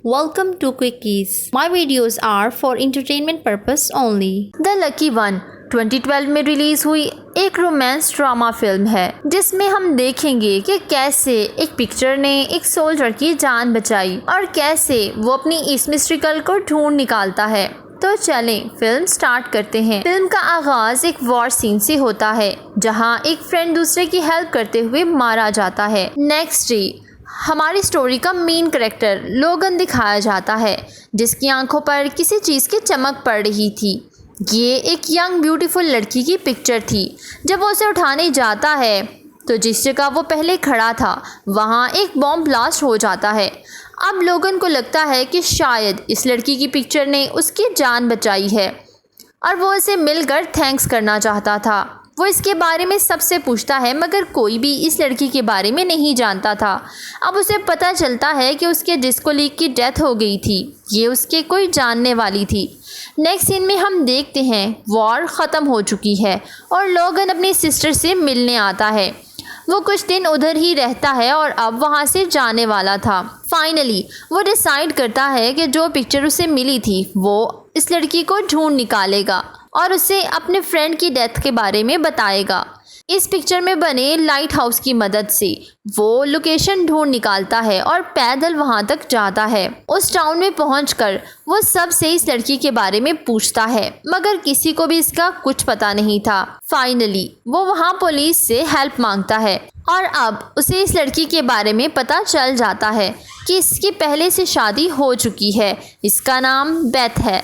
Welcome to Quickies. My videos are for entertainment purpose only. The lucky one 2012 में release हुई एक romance drama film है जिसमें हम देखेंगे कि कैसे एक पिक्चर ने एक सोल्जर की जान बचाई और कैसे वो अपनी इस मिस्ट्रिकल को ढूंढ निकालता है। तो चलें फिल्म स्टार्ट करते हैं। फिल्म का आगाज एक वॉर सीन से होता है जहां एक फ्रेंड दूसरे की हेल्प करते हुए मारा जाता है। नेक्स्ट डे हमारी स्टोरी का मेन कैरेक्टर लोगन दिखाया जाता है जिसकी आंखों पर किसी चीज़ की चमक पड़ रही थी। ये एक यंग ब्यूटीफुल लड़की की पिक्चर थी। जब वो उसे उठाने जाता है तो जिस जगह वो पहले खड़ा था वहाँ एक बॉम्ब ब्लास्ट हो जाता है। अब लोगन को लगता है कि शायद इस लड़की की पिक्चर ने उसकी जान बचाई है और वो इसे मिलकर थैंक्स करना चाहता था। वो इसके बारे में सबसे पूछता है मगर कोई भी इस लड़की के बारे में नहीं जानता था। अब उसे पता चलता है कि उसके डिस्को लीग की डेथ हो गई थी। ये उसके कोई जानने वाली थी। नेक्स्ट सीन में हम देखते हैं वॉर ख़त्म हो चुकी है और लोगन अपनी सिस्टर से मिलने आता है। वो कुछ दिन उधर ही रहता है और अब वहाँ से जाने वाला था। फाइनली वो डिसाइड करता है कि जो पिक्चर उसे मिली थी वो इस लड़की को ढूंढ निकालेगा और उसे अपने फ्रेंड की डेथ के बारे में बताएगा। इस पिक्चर में बने लाइट हाउस की मदद से वो लोकेशन ढूंढ निकालता है और पैदल वहां तक जाता है। उस टाउन में पहुंचकर वो सबसे इस लड़की के बारे में पूछता है मगर किसी को भी इसका कुछ पता नहीं था। फाइनली वो वहां पुलिस से हेल्प मांगता है और अब उसे इस लड़की के बारे में पता चल जाता है कि इसकी पहले से शादी हो चुकी है। इसका नाम बेथ है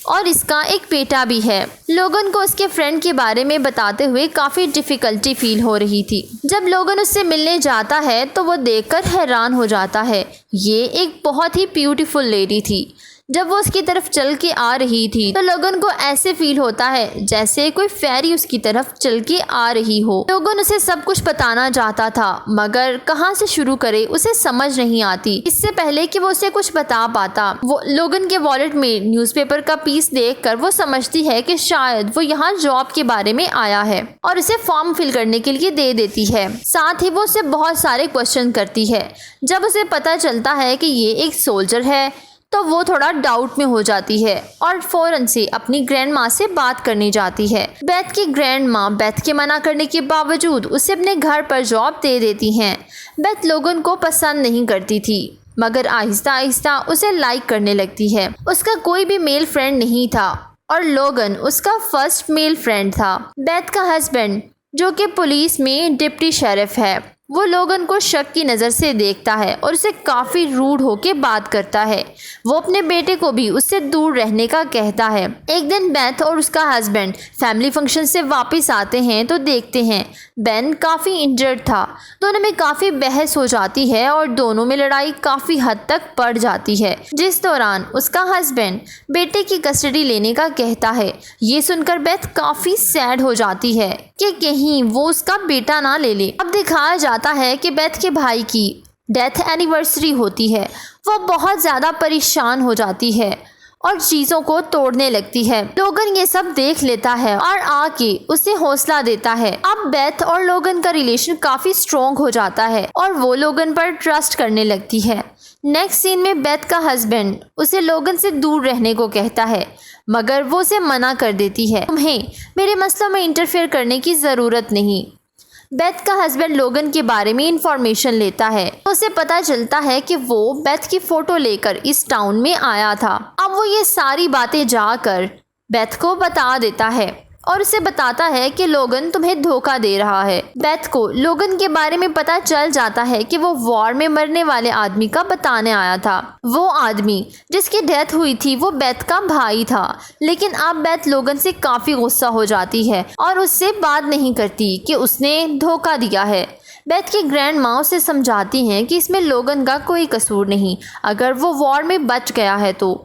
और इसका एक बेटा भी है। लोगन को उसके फ्रेंड के बारे में बताते हुए काफ़ी डिफ़िकल्टी फील हो रही थी। जब लोगन उससे मिलने जाता है तो वो देखकर हैरान हो जाता है। ये एक बहुत ही ब्यूटीफुल लेडी थी। जब वो उसकी तरफ चल के आ रही थी तो लोगन को ऐसे फील होता है जैसे कोई फेरी उसकी तरफ चल के आ रही हो। लोगन उसे सब कुछ बताना चाहता था मगर कहाँ से शुरू करे उसे समझ नहीं आती। इससे पहले कि वो उसे कुछ बता पाता वो लोगन के वॉलेट में न्यूज़पेपर का पीस देखकर वो समझती है कि शायद वो यहाँ जॉब के बारे में आया है और उसे फॉर्म फिल करने के लिए दे देती है। साथ ही वो उसे बहुत सारे क्वेश्चन करती है। जब उसे पता चलता है कि ये एक सोल्जर है तो वो थोड़ा डाउट में हो जाती है और फौरन से अपनी ग्रैंड माँ से बात करने जाती है। बेथ की ग्रैंड माँ बेथ के मना करने के बावजूद उसे अपने घर पर जॉब दे देती हैं। बेथ लोगन को पसंद नहीं करती थी मगर आहिस्ता आहिस्ता उसे लाइक करने लगती है। उसका कोई भी मेल फ्रेंड नहीं था और लोगन उसका फर्स्ट मेल फ्रेंड था। बेथ का हस्बैंड जो कि पुलिस में डिप्टी शेरिफ है वो लोगन को शक की नज़र से देखता है और उसे काफ़ी रूड होकर बात करता है। वो अपने बेटे को भी उससे दूर रहने का कहता है। एक दिन बेथ और उसका हस्बैंड फैमिली फंक्शन से वापस आते हैं तो देखते हैं बेन काफ़ी इंजर्ड था। दोनों में काफ़ी बहस हो जाती है और दोनों में लड़ाई काफ़ी हद तक बढ़ जाती है जिस दौरान उसका हस्बैंड बेटे की कस्टडी लेने का कहता है। ये सुनकर बेथ काफ़ी सैड हो जाती है कि कहीं वो उसका बेटा ना ले ले। अब दिखाया जाता है कि बेथ के भाई की डेथ एनिवर्सरी होती है। वो बहुत ज़्यादा परेशान हो जाती है और चीज़ों को तोड़ने लगती है। लोगन ये सब देख लेता है और आके उसे हौसला देता है। अब बेथ और लोगन का रिलेशन काफ़ी स्ट्रॉन्ग हो जाता है और वो लोगन पर ट्रस्ट करने लगती है। नेक्स्ट सीन में बेथ का हस्बैंड उसे लोगन से दूर रहने को कहता है मगर वो उसे मना कर देती है। तुम्हें मेरे मसलों में इंटरफेयर करने की ज़रूरत नहीं। बेथ का हस्बैंड लोगन के बारे में इंफॉर्मेशन लेता है तो उसे पता चलता है कि वो बेथ की फ़ोटो लेकर इस टाउन में आया था। अब वो ये सारी बातें जाकर बेथ को बता देता है और उसे बताता है कि लोगन तुम्हें धोखा दे रहा है। बेथ को लोगन के बारे में पता चल जाता है कि वो वॉर में मरने वाले आदमी का बताने आया था। वो आदमी जिसकी डेथ हुई थी वो बेथ का भाई था। लेकिन अब बेथ लोगन से काफ़ी गुस्सा हो जाती है और उससे बात नहीं करती कि उसने धोखा दिया है। बेथ की ग्रैंड माँ उसे समझाती हैं कि इसमें लोगन का कोई कसूर नहीं। अगर वो वॉर में बच गया है तो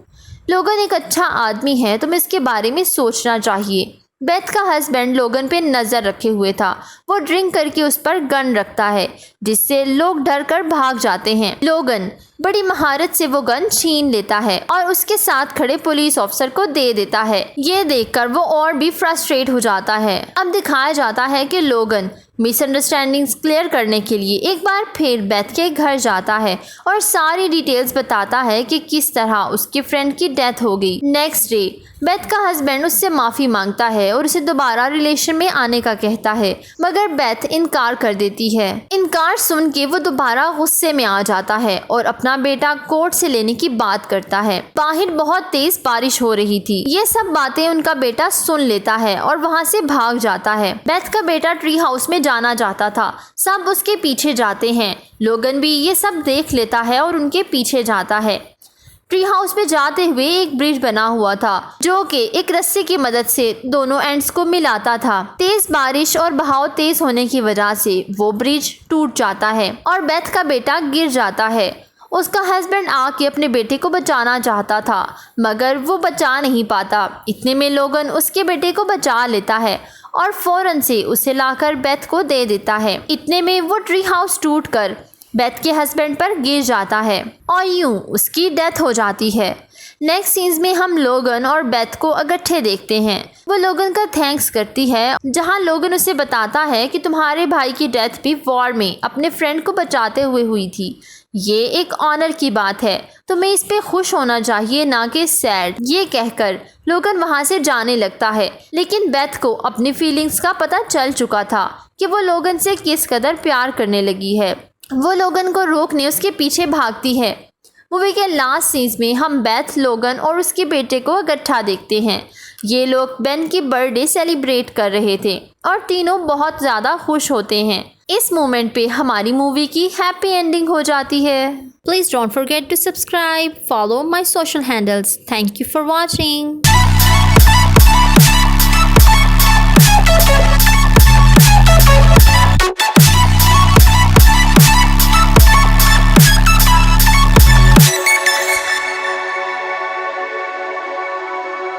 लोगन एक अच्छा आदमी है, तुम्हें इसके बारे में सोचना चाहिए। बेथ का हस्बैंड लोगन पे नज़र रखे हुए था। वो ड्रिंक करके उस पर गन रखता है जिससे लोग डर कर भाग जाते हैं। लोगन बड़ी महारत से वो गन छीन लेता है और उसके साथ खड़े पुलिस ऑफिसर को दे देता है। ये देखकर वो और भी फ्रस्ट्रेट हो जाता है। अब दिखाया जाता है कि लोगन मिसअंडरस्टैंडिंग्स क्लियर करने के लिए एक बार फिर बेथ के घर जाता है और सारी डिटेल्स बताता है कि किस तरह उसके फ्रेंड की डेथ हो गई। नेक्स्ट डे बेथ का हस्बैंड उससे माफ़ी मांगता है और उसे दोबारा रिलेशन में आने का कहता है, मगर बेथ इनकार कर देती है। इनकार सुन के वो दोबारा गुस्से में आ जाता है और अपना बेटा कोर्ट से लेने की बात करता है। बाहर बहुत तेज बारिश हो रही थी। ये सब बातें उनका बेटा सुन लेता है और वहाँ से भाग जाता है। बेथ का बेटा ट्री हाउस में जाना चाहता था, सब उसके पीछे जाते हैं। लोगन भी ये सब देख लेता है और उनके पीछे जाता है। ट्री हाउस में जाते हुए एक ब्रिज बना हुआ था जो कि एक रस्सी की मदद से दोनों एंड्स को मिलाता था। तेज बारिश और बहाव तेज होने की वजह से वो ब्रिज टूट जाता है और बेथ का बेटा गिर जाता है। उसका हस्बैंड आके अपने बेटे को बचाना चाहता था, मगर वो बचा नहीं पाता। इतने में लोगन उसके बेटे को बचा लेता है और फौरन से उसे लाकर बेथ को दे देता है। इतने में वो ट्री हाउस टूटकर बेथ के हस्बैंड पर गिर जाता है और यूं उसकी डेथ हो जाती है। नेक्स्ट सीन्स में हम लोगन और बेथ को इकट्ठे देखते हैं। वो लोगन का थैंक्स करती है, जहां लोगन उसे बताता है कि तुम्हारे भाई की डेथ भी वॉर में अपने फ्रेंड को बचाते हुए हुई थी। ये एक ऑनर की बात है, तुम्हें इस पे खुश होना चाहिए, ना कि सैड। ये कहकर लोगन वहां से जाने लगता है, लेकिन बेथ को अपनी फीलिंग्स का पता चल चुका था कि वो लोगन से किस कदर प्यार करने लगी है। वो लोगन को रोकने उसके पीछे भागती है। मूवी के लास्ट सीन्स में हम बेथ, लोगन और उसके बेटे को इकट्ठा देखते हैं। ये लोग बेन की बर्थडे सेलिब्रेट कर रहे थे और तीनों बहुत ज़्यादा खुश होते हैं। इस मोमेंट पे हमारी मूवी की हैप्पी एंडिंग हो जाती है। Please don't forget to subscribe, follow my social handles. Thank you for watching.